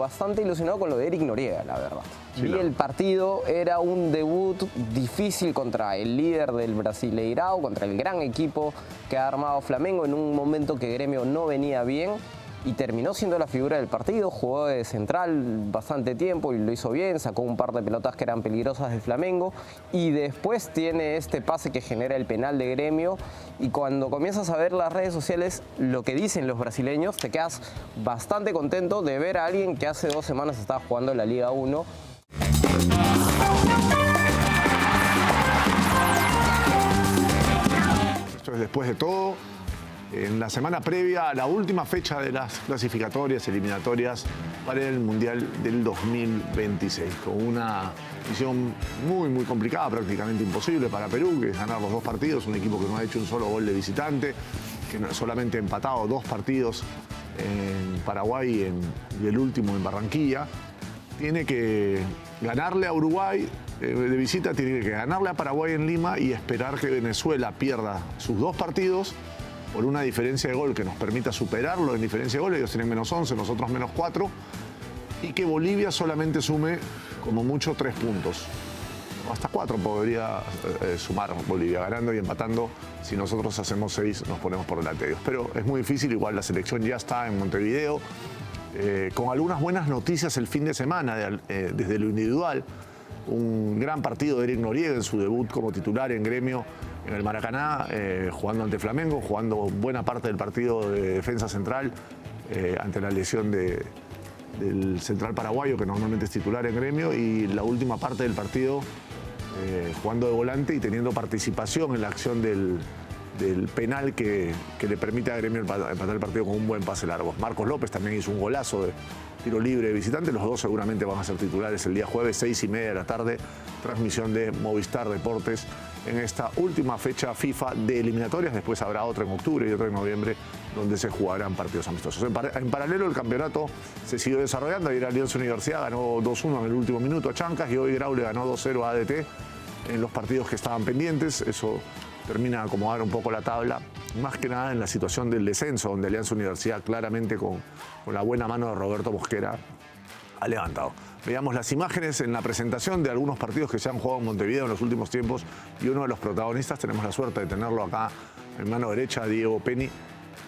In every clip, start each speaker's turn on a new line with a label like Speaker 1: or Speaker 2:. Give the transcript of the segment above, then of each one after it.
Speaker 1: bastante ilusionado con lo de Eric Noriega, la verdad.
Speaker 2: Sí,
Speaker 1: Vi el partido, era un debut difícil contra el líder del Brasileirao, contra el gran equipo que ha armado Flamengo en un momento que Gremio no venía bien. Y terminó siendo la figura del partido, jugó de central bastante tiempo y lo hizo bien, sacó un par de pelotas que eran peligrosas de Flamengo y después tiene este pase que genera el penal de Gremio y cuando comienzas a ver las redes sociales lo que dicen los brasileños, te quedas bastante contento de ver a alguien que hace 2 semanas estaba jugando en la Liga 1.
Speaker 2: Esto es después de todo. En la semana previa a la última fecha de las clasificatorias, eliminatorias para el Mundial del 2026, con una misión muy complicada, prácticamente imposible para Perú, que es ganar los 2 partidos, un equipo que no ha hecho un solo gol de visitante, que solamente ha empatado 2 partidos en Paraguay y el último en Barranquilla. Tiene que ganarle a Uruguay de visita, tiene que ganarle a Paraguay en Lima y esperar que Venezuela pierda sus 2 partidos por una diferencia de gol que nos permita superarlo en diferencia de gol. Ellos tienen -11, nosotros -4. Y que Bolivia solamente sume como mucho 3 puntos. Hasta 4 podría sumar Bolivia, ganando y empatando. Si nosotros hacemos 6, nos ponemos por delante de ellos. Pero es muy difícil, igual la selección ya está en Montevideo. Con algunas buenas noticias el fin de semana, desde lo individual. Un gran partido de Eric Noriega en su debut como titular en Gremio en el Maracaná, jugando ante Flamengo, jugando buena parte del partido de defensa central ante la lesión del central paraguayo, que normalmente es titular en Gremio, y la última parte del partido jugando de volante y teniendo participación en la acción del penal que le permite a Gremio empatar el partido con un buen pase largo. Marcos López también hizo un golazo de tiro libre de visitante. Los 2 seguramente van a ser titulares el día jueves, 6:30 de la tarde, transmisión de Movistar Deportes en esta última fecha FIFA de eliminatorias. Después habrá otra en octubre y otra en noviembre donde se jugarán partidos amistosos. En paralelo el campeonato se siguió desarrollando. Ayer Alianza Universidad ganó 2-1 en el último minuto a Chancas y hoy Grau le ganó 2-0 a ADT en los partidos que estaban pendientes. Eso termina de acomodar un poco la tabla, más que nada en la situación del descenso, donde Alianza Universidad claramente con la buena mano de Roberto Mosquera ha levantado. Veamos las imágenes en la presentación de algunos partidos que se han jugado en Montevideo en los últimos tiempos y uno de los protagonistas, tenemos la suerte de tenerlo acá en mano derecha, Diego Penny,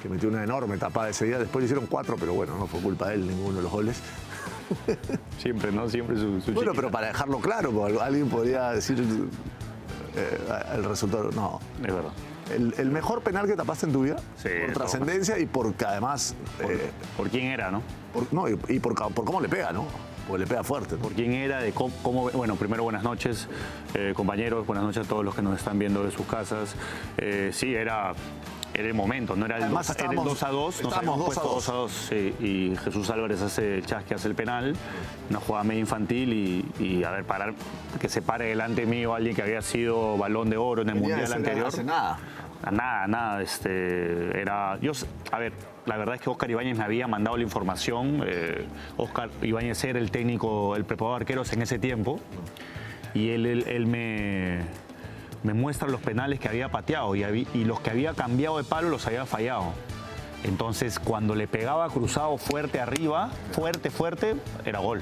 Speaker 2: que metió una enorme tapada ese día. Después le hicieron 4, pero bueno, no fue culpa de él ninguno de los goles.
Speaker 3: Siempre, ¿no? Siempre su
Speaker 2: Bueno,
Speaker 3: chiquita.
Speaker 2: pero para dejarlo claro, porque alguien podría decir el resultado. No.
Speaker 3: Es verdad.
Speaker 2: El mejor penal que tapaste en tu vida,
Speaker 3: Sí,
Speaker 2: por
Speaker 3: de
Speaker 2: trascendencia y porque además...
Speaker 3: Por quién era, ¿no?
Speaker 2: por cómo le pega, ¿no? Porque le pega fuerte, ¿no?
Speaker 3: Por quién era, de cómo... Bueno, primero buenas noches, compañeros, buenas noches a todos los que nos están viendo de sus casas. Sí, era el momento, no era el,
Speaker 2: Además,
Speaker 3: era el 2-2, nos habíamos puesto 2-2, sí, y Jesús Álvarez hace el chasque, hace el penal, una jugada medio infantil y a ver, que se pare delante mío alguien que había sido Balón de Oro en el Mundial anterior.
Speaker 2: No hace nada.
Speaker 3: Nada, a ver, la verdad es que Óscar Ibáñez me había mandado la información. Óscar Ibáñez era el técnico, el preparador de arqueros en ese tiempo, y él me muestra los penales que había pateado y los que había cambiado de palo los había fallado. Entonces, cuando le pegaba cruzado fuerte arriba, fuerte, era gol.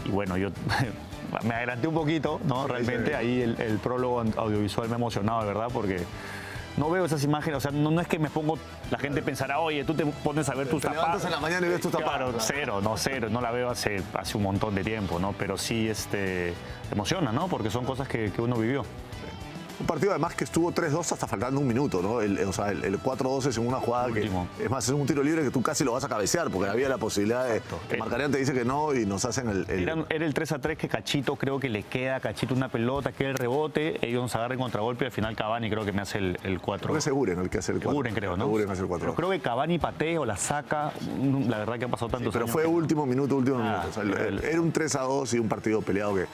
Speaker 3: Y bueno, yo me adelanté un poquito, ¿no? Realmente ahí el prólogo audiovisual me ha emocionado, de verdad, porque no veo esas imágenes. O sea, no es que me pongo, la gente pensará, oye, tú te pones a ver tus tapadas.
Speaker 2: Te levantas en la mañana y ves tus tapadas.
Speaker 3: Claro, cero, no la veo hace un montón de tiempo, ¿no? Pero sí emociona, ¿no? Porque son cosas que uno vivió.
Speaker 2: Un partido además que estuvo 3-2 hasta faltando un minuto, ¿no? El 4-2 es en una jugada
Speaker 3: Último.
Speaker 2: que, es más, es un tiro libre que tú casi lo vas a cabecear, porque había la posibilidad de que Marcarían te dice que no y nos hacen
Speaker 3: Era el 3-3 que Cachito creo que le queda a Cachito una pelota, queda el rebote, ellos nos agarran contragolpe y al final Cavani creo que me hace el 4.
Speaker 2: Creo que es Seguren el que hace el 4.
Speaker 3: Seguren, creo, ¿no?
Speaker 2: Seguren hace el 4.
Speaker 3: Pero creo que Cavani patea o la saca, la verdad que ha pasado tantos
Speaker 2: Pero
Speaker 3: años.
Speaker 2: fue último minuto. O sea,
Speaker 3: el-
Speaker 2: era un 3-2 y un partido peleado que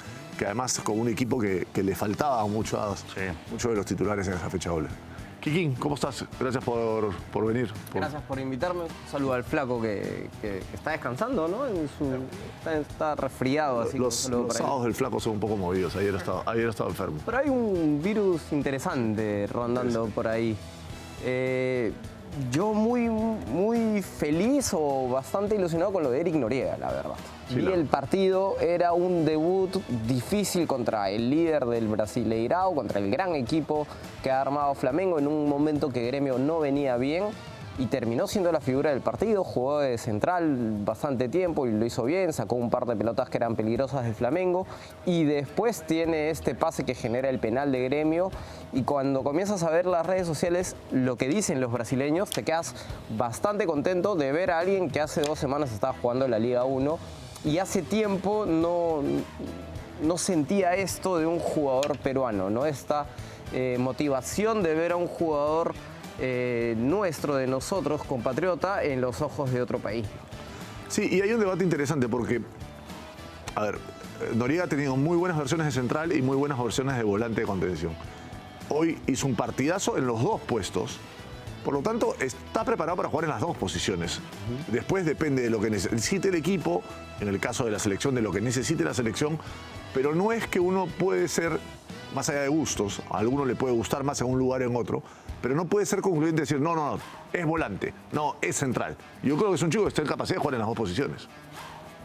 Speaker 2: además con un equipo que le faltaba muchos de los titulares en esa fecha doble. Kikín, ¿cómo estás? Gracias por venir.
Speaker 1: Gracias por invitarme. Un saludo al flaco que está descansando, ¿no? Está resfriado, así que un
Speaker 2: Los
Speaker 1: saludo para él.
Speaker 2: sábados del flaco son un poco movidos. Ayer estaba enfermo.
Speaker 1: Pero hay un virus interesante rondando por ahí. Yo muy feliz o bastante ilusionado con lo de Eric Noriega, la verdad.
Speaker 2: Sí,
Speaker 1: Vi el partido, era un debut difícil contra el líder del Brasileirao, contra el gran equipo que ha armado Flamengo en un momento que Gremio no venía bien y terminó siendo la figura del partido. Jugó de central bastante tiempo y lo hizo bien, sacó un par de pelotas que eran peligrosas de Flamengo y después tiene este pase que genera el penal de Gremio. Y cuando comienzas a ver las redes sociales, lo que dicen los brasileños, te quedas bastante contento de ver a alguien que hace 2 semanas estaba jugando en la Liga 1 y hace tiempo no sentía esto de un jugador peruano, ¿no? Esta motivación de ver a un jugador nuestro, de nosotros, compatriota, en los ojos de otro país.
Speaker 2: Sí, y hay un debate interesante porque, a ver, Noriega ha tenido muy buenas versiones de central y muy buenas versiones de volante de contención. Hoy hizo un partidazo en los 2 puestos, por lo tanto está preparado para jugar en las 2 posiciones. Después depende de lo que necesite el equipo, en el caso de la selección, de lo que necesite la selección, pero no es que uno puede ser, más allá de gustos, a alguno le puede gustar más en un lugar o en otro, pero no puede ser concluyente decir, no, es volante, no, es central. Yo creo que es un chico que está en capacidad de jugar en las 2 posiciones.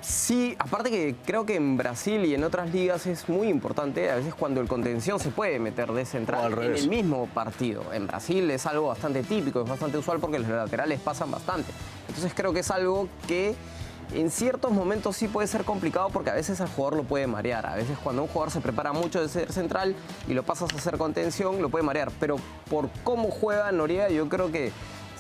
Speaker 1: Sí, aparte que creo que en Brasil y en otras ligas es muy importante, a veces cuando el contención se puede meter de central en el mismo partido. En Brasil es algo bastante típico, es bastante usual porque los laterales pasan bastante. Entonces creo que es algo que en ciertos momentos sí puede ser complicado porque a veces al jugador lo puede marear. A veces cuando un jugador se prepara mucho de ser central y lo pasas a hacer contención, lo puede marear. Pero por cómo juega Noriega, yo creo que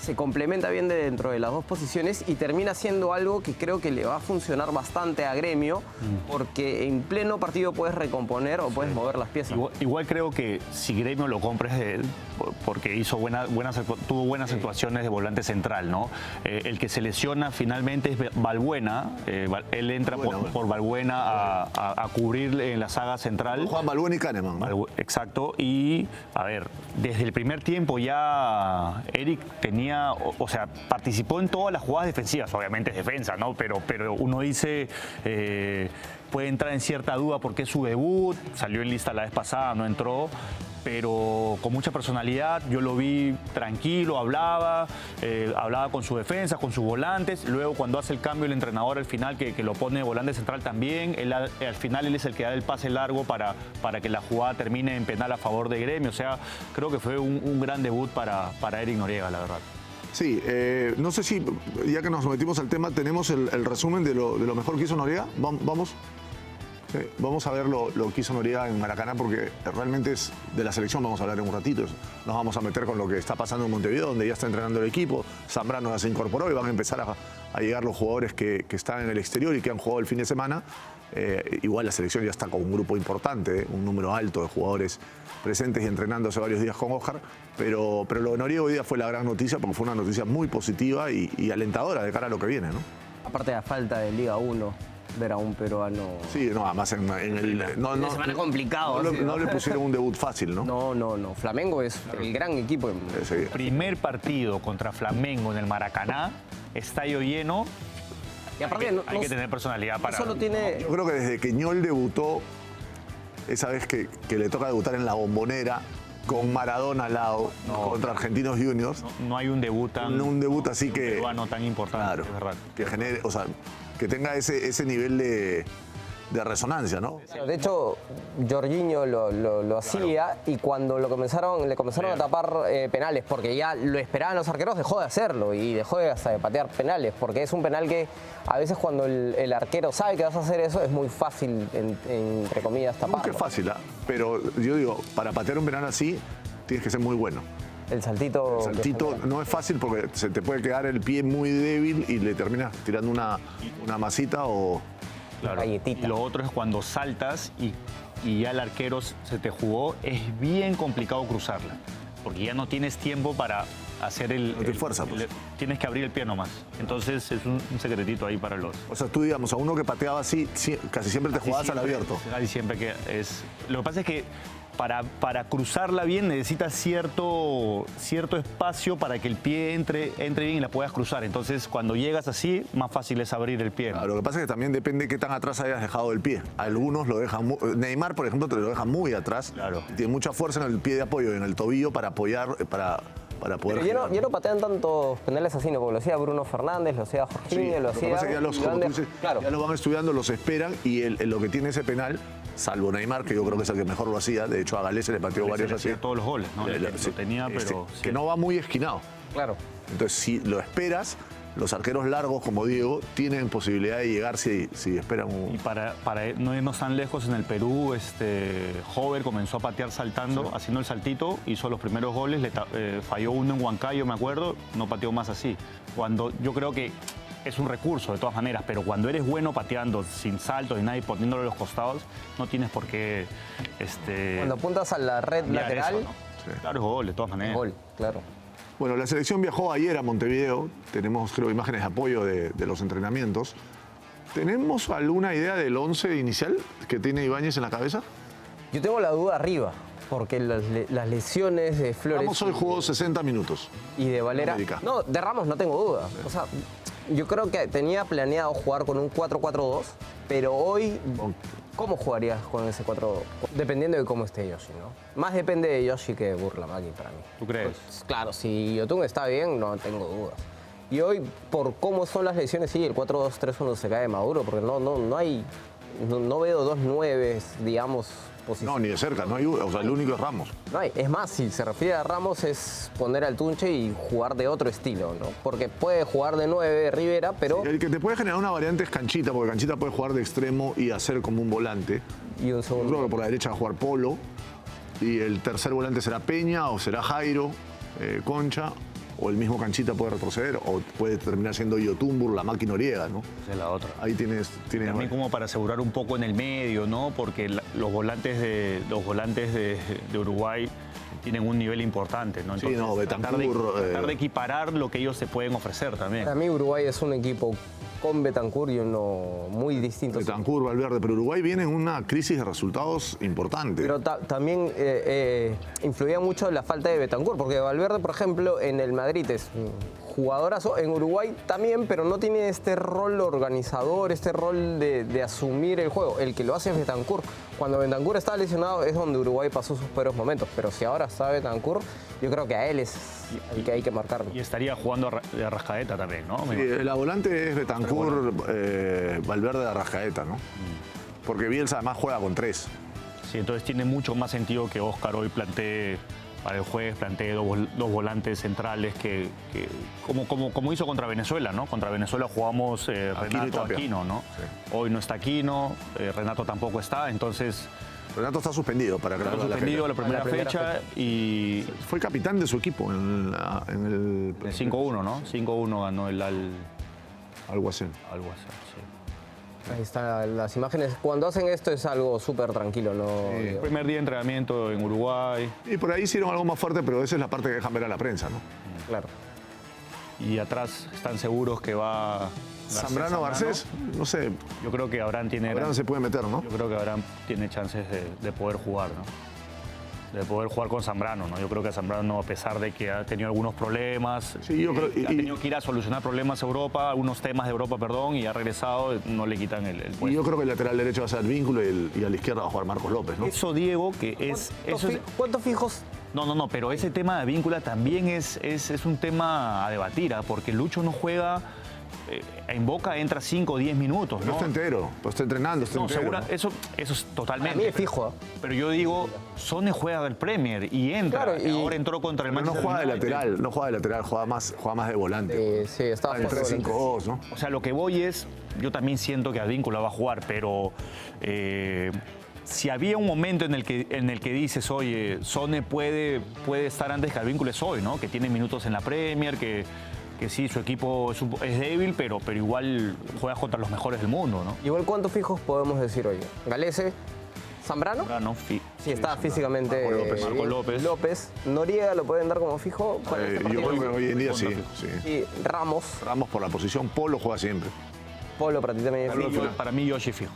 Speaker 1: se complementa bien dentro de las 2 posiciones y termina siendo algo que creo que le va a funcionar bastante a Gremio, porque en pleno partido puedes recomponer o puedes mover las piezas.
Speaker 3: Igual creo que si Gremio lo compra es de él, porque hizo tuvo buenas actuaciones de volante central, ¿no? El que se lesiona finalmente es Valbuena. Él entra por Valbuena a cubrir en la saga central.
Speaker 2: Juan Valbuena y Kahneman, ¿no?
Speaker 3: Exacto. Y, a ver, desde el primer tiempo ya Eric tenía, o sea, participó en todas las jugadas defensivas. Obviamente es defensa, ¿no? Pero uno dice, puede entrar en cierta duda porque es su debut, salió en lista la vez pasada, no entró, pero con mucha personalidad. Yo lo vi tranquilo, hablaba con su defensa, con sus volantes. Luego cuando hace el cambio el entrenador al final, que lo pone de volante central también, al final él es el que da el pase largo para que la jugada termine en penal a favor de Gremio. O sea, creo que fue un gran debut para Eric Noriega, la verdad.
Speaker 2: Sí, no sé si, ya que nos metimos al tema, tenemos el resumen de lo mejor que hizo Noriega. Vamos. Sí, vamos a ver lo que hizo Noriega en Maracaná, porque realmente es de la selección, vamos a hablar en un ratito. Nos vamos a meter con lo que está pasando en Montevideo, donde ya está entrenando el equipo. Zambrano ya se incorporó y van a empezar a llegar los jugadores que están en el exterior y que han jugado el fin de semana. Igual la selección ya está con un grupo importante, un número alto de jugadores presentes y entrenando hace varios días con Oscar. Pero lo de Noriega hoy día fue la gran noticia, porque fue una noticia muy positiva y alentadora de cara a lo que viene, ¿no?
Speaker 1: Aparte de la falta de Liga 1, ver a un peruano...
Speaker 2: Sí, no, además en el...
Speaker 1: No, semana complicado.
Speaker 2: No le pusieron un debut fácil, ¿no?
Speaker 1: No. Flamengo es el gran equipo.
Speaker 3: Primer partido contra Flamengo en el Maracaná, estadio lleno.
Speaker 1: Y aparte,
Speaker 3: hay que tener personalidad para...
Speaker 1: Solo tiene...
Speaker 2: Yo creo que desde que Ñol debutó, esa vez que le toca debutar en la Bombonera, con Maradona al lado, contra Argentinos Juniors.
Speaker 3: No hay un debut
Speaker 2: así que...
Speaker 3: peruano tan importante,
Speaker 2: claro,
Speaker 3: es verdad.
Speaker 2: Que genere, o sea, que tenga ese nivel de resonancia, ¿no?
Speaker 1: De hecho, Jorginho lo hacía y cuando le comenzaron a tapar penales, porque ya lo esperaban los arqueros, dejó de hacerlo y dejó hasta de patear penales, porque es un penal que a veces cuando el arquero sabe que vas a hacer eso, es muy fácil, entre comillas, taparlo.
Speaker 2: Nunca es fácil, pero yo digo, para patear un penal así, tienes que ser muy bueno.
Speaker 1: El saltito
Speaker 2: no es fácil porque se te puede quedar el pie muy débil y le terminas tirando una masita o...
Speaker 3: Claro. Y lo otro es cuando saltas y ya el arquero se te jugó, es bien complicado cruzarla, porque ya no tienes tiempo para hacer
Speaker 2: no te fuerza, pues.
Speaker 3: Tienes que abrir el pie nomás. Entonces es un secretito ahí para los...
Speaker 2: O sea, tú digamos, a uno que pateaba así, casi siempre te jugabas al abierto.
Speaker 3: Casi siempre que es... Lo que pasa es que para cruzarla bien necesitas cierto espacio para que el pie entre bien y la puedas cruzar. Entonces, cuando llegas así, más fácil es abrir el pie, ¿no?
Speaker 2: Lo que pasa es que también depende de qué tan atrás hayas dejado el pie. Algunos lo dejan... Neymar, por ejemplo, te lo deja muy atrás.
Speaker 3: Claro.
Speaker 2: Tiene mucha fuerza en el pie de apoyo y en el tobillo para apoyar, para para poder...
Speaker 1: Pero ya no patean tantos penales así, ¿no? Porque lo hacía Bruno Fernández, lo hacía Jorginho, lo
Speaker 2: Lo que
Speaker 1: hacía...
Speaker 2: pasa es que ya los, como tú dices,
Speaker 1: claro.
Speaker 2: ya los van estudiando, los esperan y lo que tiene ese penal, salvo Neymar, que yo creo que es el que mejor lo hacía, de hecho a Galés se le pateó varios así.
Speaker 3: Todos los goles, ¿no? Lo tenía, pero...
Speaker 2: Que no va muy esquinado.
Speaker 1: Claro.
Speaker 2: Entonces, si lo esperas, los arqueros largos como Diego tienen posibilidad de llegar si esperan un...
Speaker 3: Y para no irnos tan lejos, en el Perú, Hover comenzó a patear saltando, haciendo el saltito, hizo los primeros goles, falló uno en Huancayo, me acuerdo, no pateó más así. Cuando yo creo que es un recurso de todas maneras, pero cuando eres bueno pateando sin saltos y nadie poniéndolo a los costados, no tienes por qué...
Speaker 1: Cuando apuntas a la red lateral...
Speaker 3: Eso, ¿no? Sí. Claro, es gol, de todas maneras.
Speaker 1: Gol, claro.
Speaker 2: Bueno, la selección viajó ayer a Montevideo. Tenemos, creo, imágenes de apoyo de los entrenamientos. ¿Tenemos alguna idea del 11 inicial que tiene Ibáñez en la cabeza?
Speaker 1: Yo tengo la duda arriba, porque las lesiones de Flores...
Speaker 2: Ramos hoy jugó 60 minutos.
Speaker 1: Y de Valera...
Speaker 2: América.
Speaker 1: No, de Ramos no tengo duda. O sea, yo creo que tenía planeado jugar con un 4-4-2, pero hoy... ¿Cómo jugarías con ese 4? Dependiendo de cómo esté Yoshi, ¿no? Más depende de Yoshi que de Burlamaqui para mí.
Speaker 3: ¿Tú crees?
Speaker 1: Pues, claro, si Yotun está bien, no tengo dudas. Y hoy, por cómo son las lesiones, sí, el 4-2-3-1 se cae Maduro, porque no veo 2 9, digamos, posición.
Speaker 2: No, ni de cerca, no hay, o sea, el único es Ramos.
Speaker 1: No hay. Es más, si se refiere a Ramos es poner al Tunche y jugar de otro estilo, ¿no? Porque puede jugar de 9 Rivera, pero...
Speaker 2: El que te puede generar una variante es Canchita, porque Canchita puede jugar de extremo y hacer como un volante.
Speaker 1: Y un
Speaker 2: Yo
Speaker 1: segundo.
Speaker 2: creo que por la derecha va a jugar Polo. Y el tercer volante será Peña o será Jairo, Concha. O el mismo Canchita puede retroceder, o puede terminar siendo Yotun, Burlamaqui, Noriega, ¿no?
Speaker 3: Esa es la otra.
Speaker 2: Ahí tienes
Speaker 3: También como para asegurar un poco en el medio, ¿no? Porque los volantes de Uruguay tienen un nivel importante, ¿no?
Speaker 2: Sí, no, Bentancur,
Speaker 3: tratar de equiparar lo que ellos se pueden ofrecer también.
Speaker 1: Para mí Uruguay es un equipo con Bentancur y uno muy distinto.
Speaker 2: Bentancur, Valverde, pero Uruguay viene en una crisis de resultados importante.
Speaker 1: Pero también influía mucho la falta de Bentancur, porque Valverde, por ejemplo, en el Madrid es un jugadorazo, en Uruguay también, pero no tiene este rol organizador, este rol de asumir el juego. El que lo hace es Bentancur. Cuando Bentancur está lesionado es donde Uruguay pasó sus peores momentos, pero si ahora está Bentancur, yo creo que a él es el que hay que marcarlo.
Speaker 3: Y estaría jugando de Arrascaeta también, ¿no?
Speaker 2: Sí, la volante es Bentancur, Valverde, Arrascaeta, ¿no? Porque Bielsa además juega con 3.
Speaker 3: Sí, entonces tiene mucho más sentido que Oscar hoy plantee para el jueves, plantee dos volantes centrales como hizo contra Venezuela, ¿no? Contra Venezuela jugamos Renato Aquino, ¿no? Sí. Hoy no está Aquino, Renato tampoco está, entonces...
Speaker 2: Renato está suspendido para
Speaker 3: Está suspendido la primera fecha y...
Speaker 2: Fue capitán de su equipo en el
Speaker 3: 5-1, ¿no? 5-1 ganó el
Speaker 2: Alguacén.
Speaker 3: Sí.
Speaker 1: Ahí están las imágenes. Cuando hacen esto es algo súper tranquilo, ¿no?
Speaker 3: El primer día de entrenamiento en Uruguay.
Speaker 2: Y por ahí hicieron algo más fuerte, pero esa es la parte que dejan ver a la prensa, ¿no?
Speaker 1: Claro.
Speaker 3: Y atrás están seguros que va...
Speaker 2: Zambrano, Garcés, no sé.
Speaker 3: Yo creo que Abraham
Speaker 2: se puede meter, ¿no?
Speaker 3: Yo creo que Abraham tiene chances de poder jugar, ¿no? De poder jugar con Zambrano, ¿no? Yo creo que Zambrano, a pesar de que ha tenido algunos problemas,
Speaker 2: sí, yo creo,
Speaker 3: ha tenido que ir a solucionar problemas a Europa, algunos temas de Europa, perdón, y ha regresado, no le quitan el puesto.
Speaker 2: Y yo creo que el lateral derecho va a ser el Vínculo y a la izquierda va a jugar Marcos López, ¿no?
Speaker 3: Eso, Diego, que es...
Speaker 1: ¿Cuántos fijos?
Speaker 3: No, pero ese tema de Víncula también es un tema a debatir, ¿eh? Porque Lucho no juega... en Boca entra 5 o 10 minutos, ¿no?
Speaker 2: No está entero, pues está entrenando, está entero.
Speaker 3: Segura, eso es totalmente.
Speaker 1: A mí es fijo.
Speaker 3: Pero yo digo, Sone juega del Premier y entra.
Speaker 1: Claro, y
Speaker 3: ahora entró contra el
Speaker 2: Manchester
Speaker 3: Manchester
Speaker 2: United.
Speaker 3: United.
Speaker 2: juega de lateral, juega más de volante.
Speaker 1: Sí, estaba
Speaker 2: en 3-5-2, ¿no?
Speaker 3: O sea, lo que voy es, yo también siento que Advíncula va a jugar, pero si había un momento en el que dices, oye, Sone puede estar antes que Advíncula, es hoy, ¿no? Que tiene minutos en la Premier, que sí, su equipo es débil, pero igual juega contra los mejores del mundo, ¿no?
Speaker 1: Igual, ¿cuántos fijos podemos decir hoy? Galese, Zambrano. Sí, está físicamente.
Speaker 3: Marco López.
Speaker 1: López. Noriega lo pueden dar como fijo.
Speaker 2: Yo creo que hoy en día sí.
Speaker 1: Y Ramos.
Speaker 2: Ramos por la posición, Polo juega siempre.
Speaker 1: Polo para ti también es fijo.
Speaker 3: Para mí Yoshi fijo.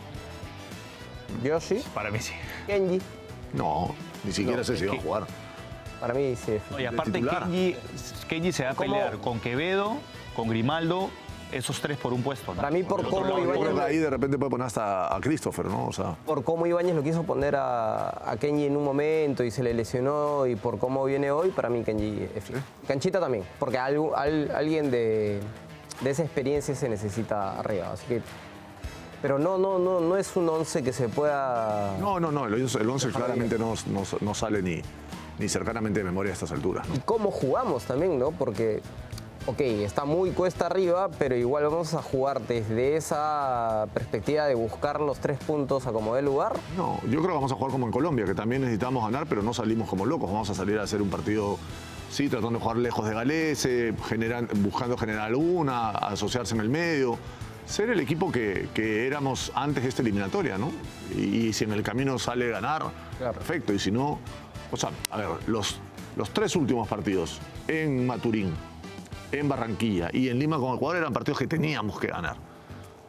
Speaker 1: Yoshi.
Speaker 3: Para mí sí.
Speaker 1: Kenji.
Speaker 2: No, ni siquiera sé si va a jugar.
Speaker 1: Para mí sí es fijo.
Speaker 3: No, y aparte Kenji se va a pelear con Quevedo, con Grimaldo esos 3 por un puesto, ¿no?
Speaker 1: Para mí, por cómo
Speaker 2: Yo creo que
Speaker 1: Ibáñez,
Speaker 2: ahí de repente puede poner hasta a Christopher, ¿no? O sea,
Speaker 1: por cómo Ibáñez lo quiso poner a Kenji en un momento y se le lesionó, y por cómo viene hoy, para mí Kenji es fijo. Canchita también, porque alguien de esa experiencia se necesita arriba, así que... Pero no es un 11 que se pueda...
Speaker 2: no, el 11 claramente no sale ni cercanamente de memoria a estas alturas, ¿no?
Speaker 1: Y cómo jugamos también, ¿no? Porque, ok, está muy cuesta arriba, pero igual vamos a jugar desde esa perspectiva de buscar los 3 puntos a como dé lugar.
Speaker 2: No, yo creo que vamos a jugar como en Colombia, que también necesitamos ganar, pero no salimos como locos. Vamos a salir a hacer un partido, sí, tratando de jugar lejos de Galese, buscando generar alguna, asociarse en el medio. Ser el equipo que éramos antes de esta eliminatoria, ¿no? Y si en el camino sale ganar,
Speaker 1: Claro.
Speaker 2: perfecto. Y si no, o sea, a ver, los 3 últimos partidos en Maturín, en Barranquilla y en Lima con Ecuador eran partidos que teníamos que ganar.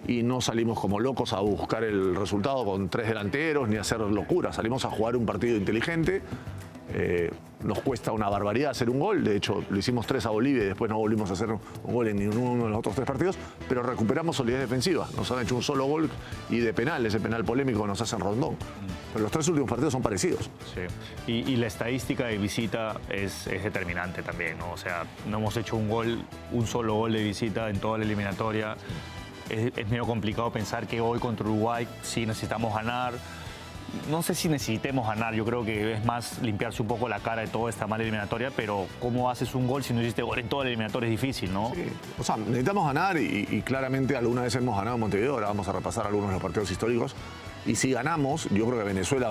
Speaker 2: Y no salimos como locos a buscar el resultado con 3 delanteros ni a hacer locuras. Salimos a jugar un partido inteligente. Nos cuesta una barbaridad hacer un gol. De hecho, le hicimos 3 a Bolivia y después no volvimos a hacer un gol en ninguno de los otros 3 partidos. Pero recuperamos solidez defensiva. Nos han hecho un solo gol y de penal, ese penal polémico nos hacen Rondón. Pero los 3 últimos partidos son parecidos.
Speaker 3: Sí. Y la estadística de visita es determinante también, ¿no? O sea, no hemos hecho un solo gol de visita en toda la eliminatoria. Es medio complicado pensar que hoy contra Uruguay sí necesitamos ganar. No sé si necesitemos ganar, yo creo que es más limpiarse un poco la cara de toda esta mala eliminatoria, pero ¿cómo haces un gol si no hiciste gol en toda la eliminatoria? Es difícil, ¿no?
Speaker 2: Sí. O sea, necesitamos ganar y claramente alguna vez hemos ganado en Montevideo. Ahora vamos a repasar algunos de los partidos históricos. Y si ganamos, yo creo que Venezuela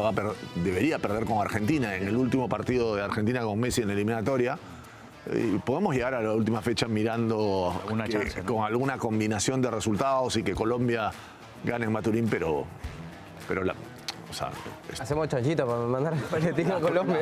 Speaker 2: debería perder con Argentina en el último partido de Argentina con Messi en la eliminatoria. Podemos llegar a la última fecha mirando
Speaker 3: Chance, ¿no?
Speaker 2: Con alguna combinación de resultados y que Colombia gane en Maturín, pero o sea,
Speaker 1: Hacemos chanchita para mandar a Valentina a Colombia.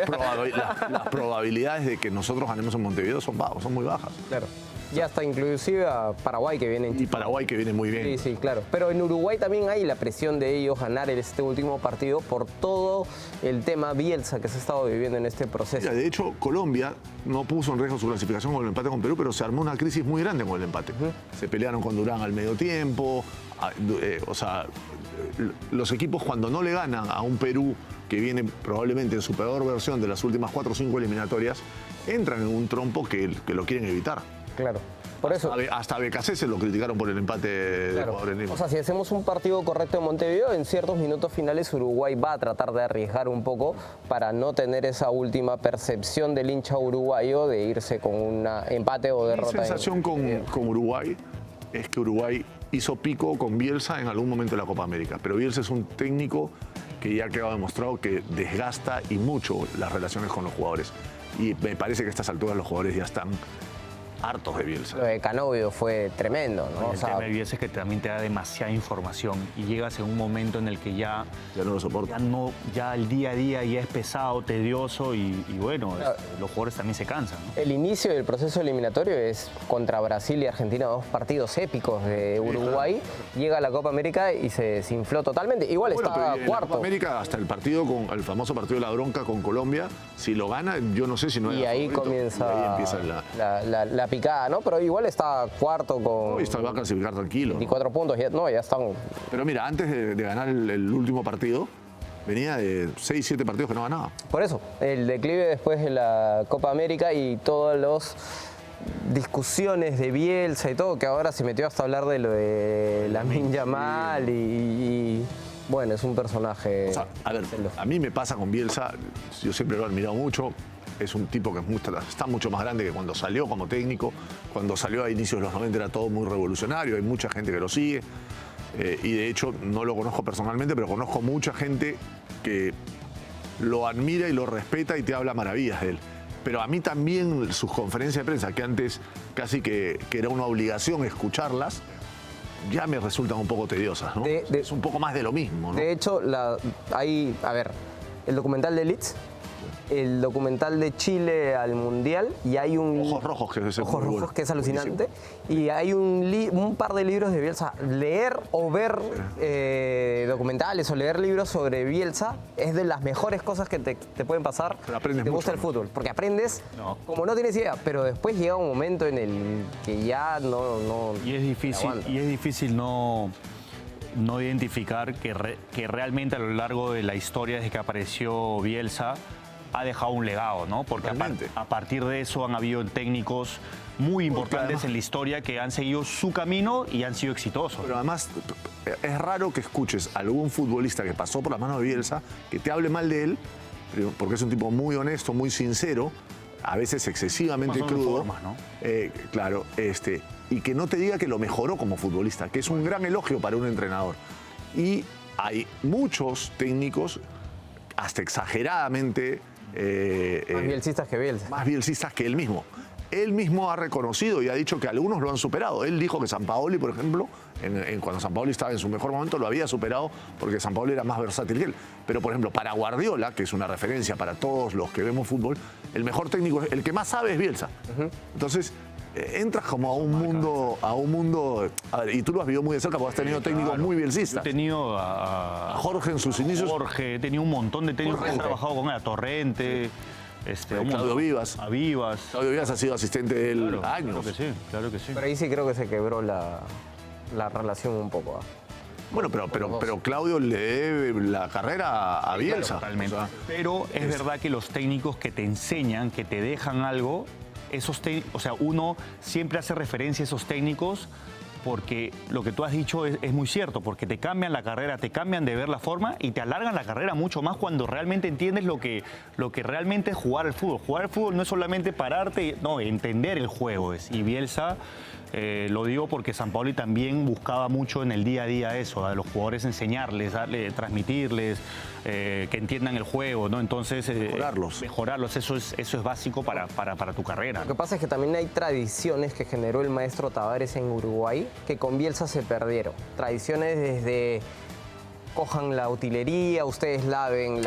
Speaker 2: las probabilidades de que nosotros ganemos en Montevideo son muy bajas.
Speaker 1: Claro. Ya está inclusive a Paraguay que viene en
Speaker 2: Y Paraguay que viene muy bien.
Speaker 1: Sí, claro. Pero en Uruguay también hay la presión de ellos ganar este último partido por todo el tema Bielsa que se ha estado viviendo en este proceso.
Speaker 2: Mira, de hecho, Colombia no puso en riesgo su clasificación con el empate con Perú, pero se armó una crisis muy grande con el empate. Se pelearon con Durán al medio tiempo. O sea, los equipos cuando no le ganan a un Perú que viene probablemente en su peor versión de las últimas 4 o 5 eliminatorias, entran en un trompo que lo quieren evitar.
Speaker 1: Claro. Por eso.
Speaker 2: Hasta a BKC se lo criticaron por el empate de
Speaker 1: Claro.
Speaker 2: Ecuador en Lima.
Speaker 1: O sea, si hacemos un partido correcto en Montevideo, en ciertos minutos finales Uruguay va a tratar de arriesgar un poco para no tener esa última percepción del hincha uruguayo de irse con un empate o derrota.
Speaker 2: Mi sensación con Uruguay es que Uruguay hizo pico con Bielsa en algún momento de la Copa América, pero Bielsa es un técnico que ya ha quedado demostrado que desgasta y mucho las relaciones con los jugadores. Y me parece que a estas alturas los jugadores ya están hartos de Bielsa.
Speaker 1: Lo de Canovio fue tremendo, ¿no?
Speaker 3: El tema de Bielsa es que también te da demasiada información y llegas en un momento en el que ya
Speaker 2: no lo soporta.
Speaker 3: Ya el día a día ya es pesado, tedioso y bueno, los jugadores también se cansan, ¿no?
Speaker 1: El inicio del proceso eliminatorio es contra Brasil y Argentina, 2 partidos épicos de Uruguay. Llega a la Copa América y se desinfló totalmente. Igual estaba
Speaker 2: pero en
Speaker 1: cuarto.
Speaker 2: la Copa América hasta el partido el famoso partido de la bronca con Colombia, si lo gana, yo no sé si no
Speaker 1: Y ahí
Speaker 2: favorito.
Speaker 1: comienza
Speaker 2: Y ahí empieza
Speaker 1: la picada, ¿no? Pero igual está cuarto con
Speaker 2: y va a clasificar tranquilo.
Speaker 1: 24 puntos. Ya están.
Speaker 2: Pero mira, antes de ganar el último partido, venía de 6, 7 partidos que no ganaba.
Speaker 1: Por eso, el declive después de la Copa América y todas las discusiones de Bielsa y todo, que ahora se metió hasta hablar de lo de Lamine Yamal y bueno, es un personaje.
Speaker 2: O sea, a ver, a mí me pasa con Bielsa, yo siempre lo he admirado mucho. Es un tipo que está mucho más grande que cuando salió como técnico. Cuando salió a inicios de los 90 era todo muy revolucionario, hay mucha gente que lo sigue. Y de hecho, no lo conozco personalmente, pero conozco mucha gente que lo admira y lo respeta y te habla maravillas de él. Pero a mí también sus conferencias de prensa, que antes casi que era una obligación escucharlas, ya me resultan un poco tediosas, ¿no? Es un poco más de lo mismo, ¿no?
Speaker 1: De hecho, el documental de Leeds el documental de Chile al Mundial y hay un...
Speaker 2: Ojos Rojos, que es ese
Speaker 1: Ojos
Speaker 2: muy
Speaker 1: Rojos,
Speaker 2: bueno.
Speaker 1: que es alucinante.
Speaker 2: Buenísimo.
Speaker 1: Y hay un par de libros de Bielsa. Leer o ver documentales o leer libros sobre Bielsa es de las mejores cosas que te pueden pasar
Speaker 2: Pero aprendes
Speaker 1: si te gusta
Speaker 2: mucho,
Speaker 1: el fútbol. Porque aprendes
Speaker 3: No.
Speaker 1: como no tienes idea, pero después llega un momento en el que ya no
Speaker 3: Y es difícil no identificar que realmente a lo largo de la historia desde que apareció Bielsa ha dejado un legado, ¿no? Porque
Speaker 2: Totalmente.
Speaker 3: a partir de eso han habido técnicos muy importantes
Speaker 2: además-
Speaker 3: en la historia que han seguido su camino y han sido exitosos.
Speaker 2: Pero además, es raro que escuches a algún futbolista que pasó por las manos de Bielsa que te hable mal de él, porque es un tipo muy honesto, muy sincero, a veces excesivamente
Speaker 3: Más son
Speaker 2: crudo.
Speaker 3: formas, ¿no?
Speaker 2: Claro, y que no te diga que lo mejoró como futbolista, que es un gran elogio para un entrenador. Y hay muchos técnicos, hasta exageradamente,
Speaker 1: más bielcistas que Bielsa.
Speaker 2: más bielcistas que él mismo. Él mismo ha reconocido y ha dicho que algunos lo han superado. Él dijo que Sampaoli, por ejemplo, cuando Sampaoli estaba en su mejor momento, lo había superado porque Sampaoli era más versátil que él. Pero, por ejemplo, para Guardiola, que es una referencia para todos los que vemos fútbol, el mejor técnico, el que más sabe es Bielsa. Entonces, entras como a un mundo, a ver, y tú lo has vivido muy de cerca porque has tenido técnicos muy
Speaker 3: Yo he
Speaker 2: bielcistas.
Speaker 3: tenido a
Speaker 2: Jorge en sus inicios.
Speaker 3: Jorge, he tenido un montón de técnicos que han
Speaker 1: Torrente.
Speaker 3: trabajado con él, a Torrente, un
Speaker 2: Claudio
Speaker 3: montón.
Speaker 2: Vivas.
Speaker 3: A Vivas.
Speaker 2: Claudio Vivas ha sido asistente de él
Speaker 3: Claro,
Speaker 2: años.
Speaker 3: Claro que sí, claro que sí.
Speaker 1: Pero ahí sí creo que se quebró la relación un poco. ¿Ah?
Speaker 2: Bueno, pero Claudio le debe la carrera a Bielsa.
Speaker 3: Totalmente.
Speaker 2: O sea,
Speaker 3: Pero es verdad que los técnicos que te enseñan, que te dejan algo, uno siempre hace referencia a esos técnicos porque lo que tú has dicho es muy cierto, porque te cambian la carrera, te cambian de ver la forma y te alargan la carrera mucho más cuando realmente entiendes lo que realmente es jugar al fútbol. Jugar al fútbol no es solamente pararte, no, entender el juego es. Y Bielsa, lo digo porque Sampaoli también buscaba mucho en el día a día eso, a los jugadores enseñarles, transmitirles, que entiendan el juego, ¿no? Entonces, mejorarlos, eso es básico para tu carrera.
Speaker 1: Lo que pasa es que también hay tradiciones que generó el maestro Tavares en Uruguay que con Bielsa se perdieron. Tradiciones desde cojan la utilería, ustedes laven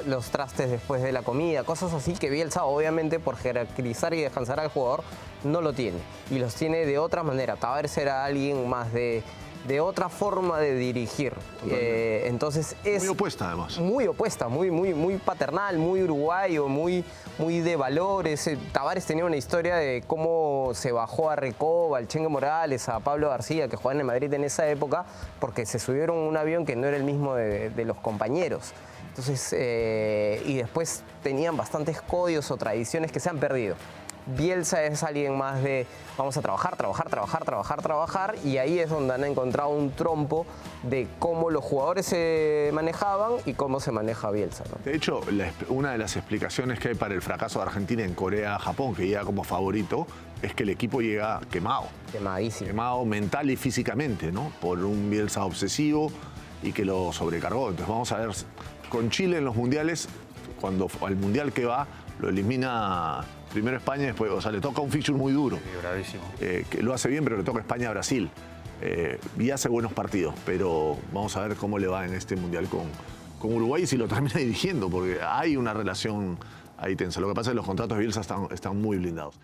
Speaker 1: los trastes después de la comida, cosas así que Bielsa obviamente por jerarquizar y descansar al jugador no lo tiene. Y los tiene de otra manera. Tavares era alguien más de otra forma de dirigir. Entonces es...
Speaker 2: muy opuesta, además.
Speaker 1: Muy opuesta, muy paternal, muy uruguayo, muy de valores. Tavares tenía una historia de cómo se bajó a Recoba, al Chengue Morales, a Pablo García, que jugaban en Madrid en esa época, porque se subieron a un avión que no era el mismo de los compañeros. Entonces, y después tenían bastantes códigos o tradiciones que se han perdido. Bielsa es alguien más de vamos a trabajar, y ahí es donde han encontrado un trompo de cómo los jugadores se manejaban y cómo se maneja Bielsa, ¿no?
Speaker 2: De hecho, una de las explicaciones que hay para el fracaso de Argentina en Corea-Japón, que llega como favorito, es que el equipo llega quemado.
Speaker 1: Quemadísimo.
Speaker 2: Quemado mental y físicamente, ¿no? Por un Bielsa obsesivo y que lo sobrecargó. Entonces vamos a ver, con Chile en los mundiales, cuando al mundial que va, lo elimina primero España, después, o sea, le toca un fixture muy duro.
Speaker 3: Sí, bravísimo.
Speaker 2: Que lo hace bien, pero le toca España-Brasil. Y hace buenos partidos, pero vamos a ver cómo le va en este mundial con Uruguay y si lo termina dirigiendo, porque hay una relación ahí tensa. Lo que pasa es que los contratos de Bielsa están muy blindados.